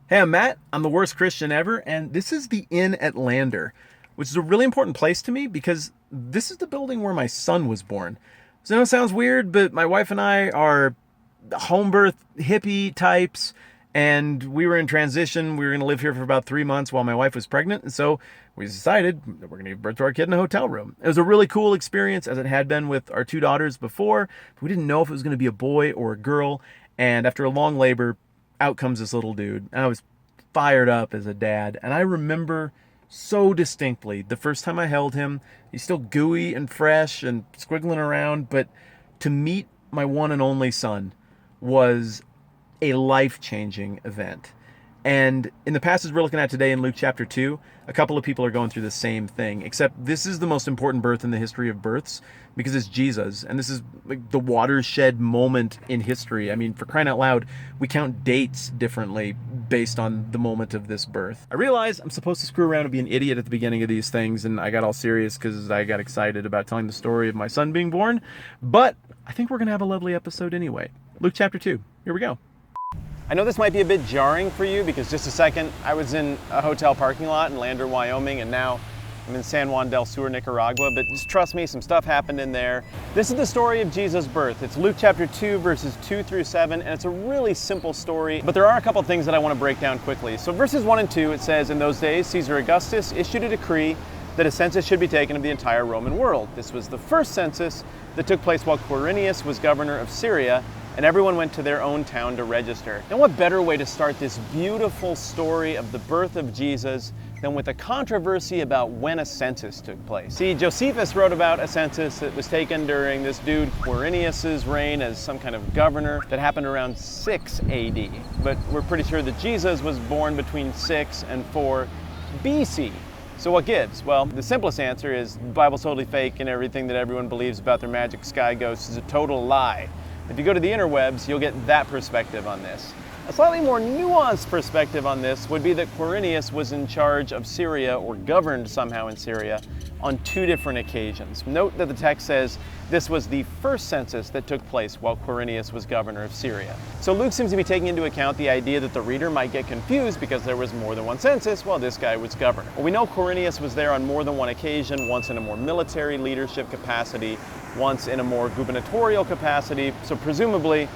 Hey, I'm Matt. I'm the worst Christian ever, and this is the Inn at Lander, which is a really important place to me because this is the building where my son was born. So I know it sounds weird, but my wife and I are home birth hippie types, and we were in transition. We were going to live here for about 3 months while my wife was pregnant, and so we decided that we're going to give birth to our kid in a hotel room. It was a really cool experience, as it had been with our two daughters before, but we didn't know if it was going to be a boy or a girl. And after a long labor, out comes this little dude. And I was fired up as a dad. And I remember so distinctly the first time I held him. He's still gooey and fresh and squiggling around, but to meet my one and only son was a life-changing event. And in the passage we're looking at today in Luke chapter 2, a couple of people are going through the same thing, except this is the most important birth in the history of births because it's Jesus. And this is like the watershed moment in history. I mean, for crying out loud, we count dates differently based on the moment of this birth. I realize I'm supposed to screw around and be an idiot at the beginning of these things, and I got all serious because I got excited about telling the story of my son being born. But I think we're going to have a lovely episode anyway. Luke chapter 2. Here we go. I know this might be a bit jarring for you because just a second I was in a hotel parking lot in Lander, Wyoming, and now I'm in San Juan del Sur, Nicaragua, but just trust me, some stuff happened in there. This is the story of Jesus' birth. It's Luke chapter 2, verses 2 through 7, and it's a really simple story, but there are a couple things that I want to break down quickly. So verses 1 and 2, it says, "In those days, Caesar Augustus issued a decree that a census should be taken of the entire Roman world. This was the first census that took place while Quirinius was governor of Syria, and everyone went to their own town to register." And what better way to start this beautiful story of the birth of Jesus than with a controversy about when a census took place. See, Josephus wrote about a census that was taken during this dude Quirinius's reign as some kind of governor that happened around 6 AD. But we're pretty sure that Jesus was born between 6 and 4 BC. So what gives? Well, the simplest answer is the Bible's totally fake and everything that everyone believes about their magic sky ghosts is a total lie. If you go to the interwebs, you'll get that perspective on this. A slightly more nuanced perspective on this would be that Quirinius was in charge of Syria, or governed somehow in Syria, on 2 different occasions. Note that the text says this was the first census that took place while Quirinius was governor of Syria. So Luke seems to be taking into account the idea that the reader might get confused because there was more than one census while this guy was governor. Well, we know Quirinius was there on more than one occasion, once in a more military leadership capacity, once in a more gubernatorial capacity, so presumably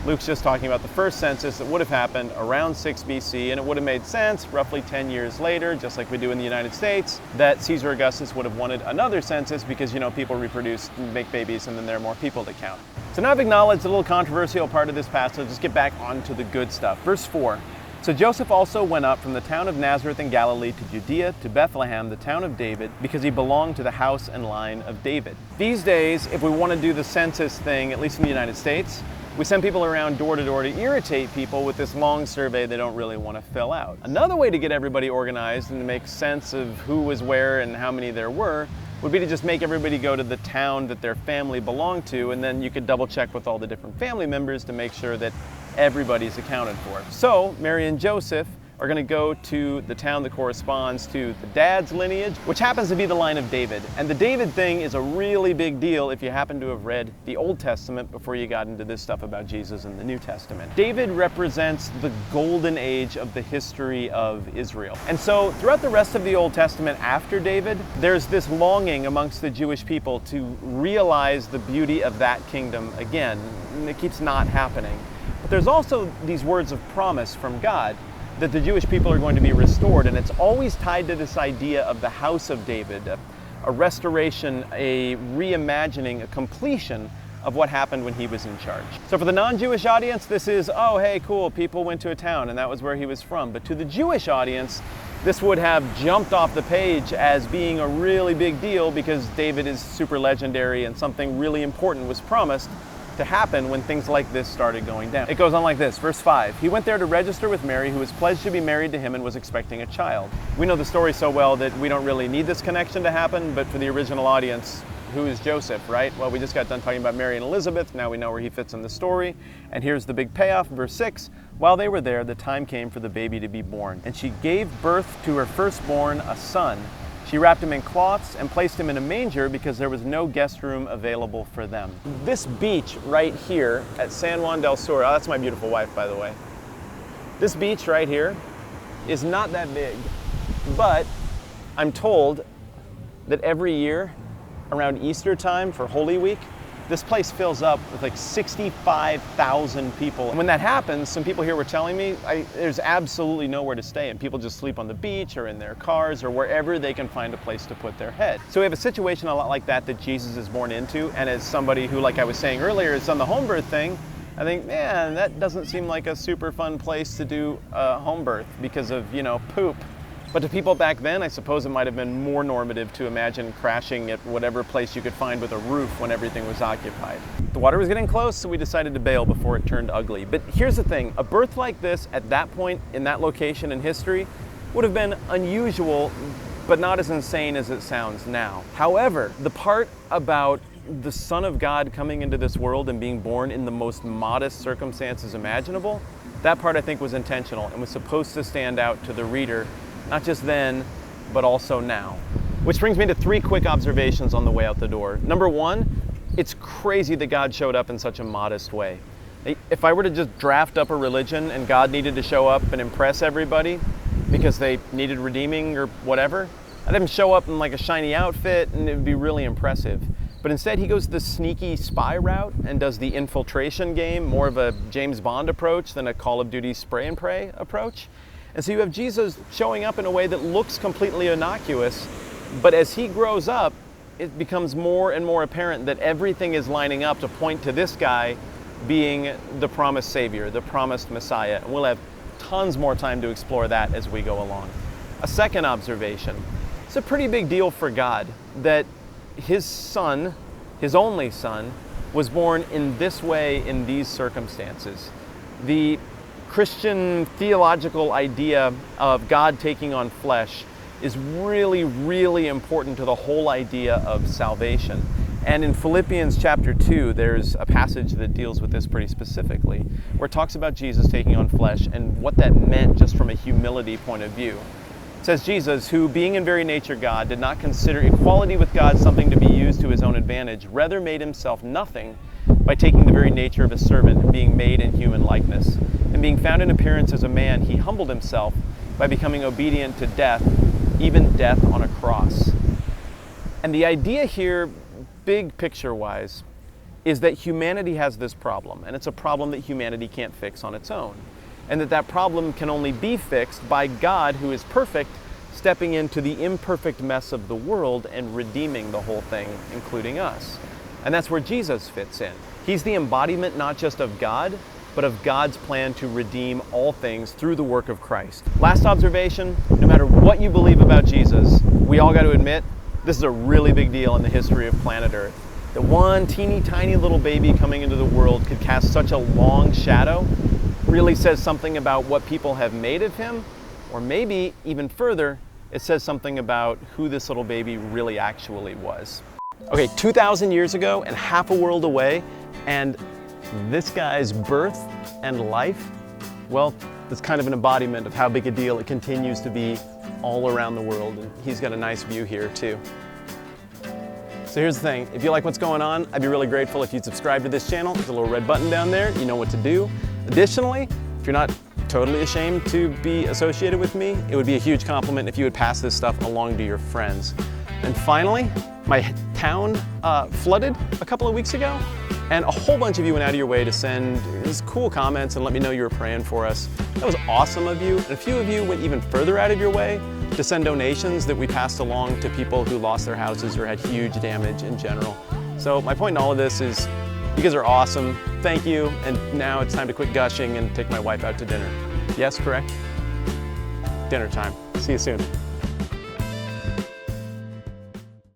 Luke's just talking about the first census that would have happened around 6 BC, and it would have made sense roughly 10 years later, just like we do in the United States, that Caesar Augustus would have wanted another census because, you know, people reproduce and make babies and then there are more people to count. So now I've acknowledged a little controversial part of this passage, let's get back onto the good stuff. Verse 4. "So Joseph also went up from the town of Nazareth in Galilee to Judea, to Bethlehem, the town of David, because he belonged to the house and line of David." These days, if we want to do the census thing, at least in the United States, we send people around door to door to irritate people with this long survey they don't really want to fill out. Another way to get everybody organized and to make sense of who was where and how many there were would be to just make everybody go to the town that their family belonged to, and then you could double check with all the different family members to make sure that everybody's accounted for. So Mary and Joseph are going to go to the town that corresponds to the dad's lineage, which happens to be the line of David. And the David thing is a really big deal if you happen to have read the Old Testament before you got into this stuff about Jesus in the New Testament. David represents the golden age of the history of Israel. And so throughout the rest of the Old Testament after David, there's this longing amongst the Jewish people to realize the beauty of that kingdom again. And it keeps not happening. But there's also these words of promise from God that the Jewish people are going to be restored, and it's always tied to this idea of the house of David, a restoration, a reimagining, a completion of what happened when he was in charge. So for the non-Jewish audience, this is, oh, hey, cool, people went to a town and that was where he was from. But to the Jewish audience, this would have jumped off the page as being a really big deal because David is super legendary and something really important was promised to happen when things like this started going down. It goes on like this, verse 5. "He went there to register with Mary, who was pledged to be married to him and was expecting a child." We know the story so well that we don't really need this connection to happen, but for the original audience, who is Joseph, right? Well, we just got done talking about Mary and Elizabeth, now we know where he fits in the story. And here's the big payoff, verse 6. "While they were there, the time came for the baby to be born, and she gave birth to her firstborn, a son. She wrapped him in cloths and placed him in a manger because there was no guest room available for them." This beach right here at San Juan del Sur, oh, that's my beautiful wife, by the way. This beach right here is not that big, but I'm told that every year around Easter time for Holy Week, this place fills up with like 65,000 people. And when that happens, some people here were telling me there's absolutely nowhere to stay, and people just sleep on the beach or in their cars or wherever they can find a place to put their head. So we have a situation a lot like that Jesus is born into, and as somebody who, like I was saying earlier, is on the home birth thing, I think, man, that doesn't seem like a super fun place to do a home birth because of, poop. But to people back then, I suppose it might have been more normative to imagine crashing at whatever place you could find with a roof when everything was occupied. The water was getting close, so we decided to bail before it turned ugly. But here's the thing, a birth like this at that point in that location in history would have been unusual, but not as insane as it sounds now. However, the part about the Son of God coming into this world and being born in the most modest circumstances imaginable, that part I think was intentional and was supposed to stand out to the reader, not just then, but also now. Which brings me to 3 quick observations on the way out the door. Number 1, it's crazy that God showed up in such a modest way. If I were to just draft up a religion and God needed to show up and impress everybody because they needed redeeming or whatever, I'd have him show up in like a shiny outfit and it would be really impressive. But instead he goes the sneaky spy route and does the infiltration game, more of a James Bond approach than a Call of Duty spray and pray approach. And so you have Jesus showing up in a way that looks completely innocuous, but as he grows up, it becomes more and more apparent that everything is lining up to point to this guy being the promised Savior, the promised Messiah. And we'll have tons more time to explore that as we go along. A second observation, it's a pretty big deal for God that his son, his only son, was born in this way in these circumstances. The Christian theological idea of God taking on flesh is really, really important to the whole idea of salvation. And in Philippians chapter 2, there's a passage that deals with this pretty specifically, where it talks about Jesus taking on flesh and what that meant just from a humility point of view. It says, Jesus, who being in very nature God, did not consider equality with God something to be used to his own advantage, rather made himself nothing by taking the very nature of a servant and being made in human likeness. And being found in appearance as a man, he humbled himself by becoming obedient to death, even death on a cross. And the idea here, big picture-wise, is that humanity has this problem, and it's a problem that humanity can't fix on its own. And that problem can only be fixed by God, who is perfect, stepping into the imperfect mess of the world and redeeming the whole thing, including us. And that's where Jesus fits in. He's the embodiment not just of God, but of God's plan to redeem all things through the work of Christ. Last observation, no matter what you believe about Jesus, we all got to admit, this is a really big deal in the history of planet Earth. That one teeny tiny little baby coming into the world could cast such a long shadow really says something about what people have made of him, or maybe even further, it says something about who this little baby really actually was. Okay, 2,000 years ago and half a world away, and this guy's birth and life, well, that's kind of an embodiment of how big a deal it continues to be all around the world, and he's got a nice view here too. So here's the thing, if you like what's going on, I'd be really grateful if you'd subscribe to this channel. There's a little red button down there, you know what to do. Additionally, if you're not totally ashamed to be associated with me, it would be a huge compliment if you would pass this stuff along to your friends. And finally, my town flooded a couple of weeks ago, and a whole bunch of you went out of your way to send these cool comments and let me know you were praying for us. That was awesome of you, and a few of you went even further out of your way to send donations that we passed along to people who lost their houses or had huge damage in general. So my point in all of this is, you guys are awesome, thank you, and now it's time to quit gushing and take my wife out to dinner. Yes, correct? Dinner time. See you soon.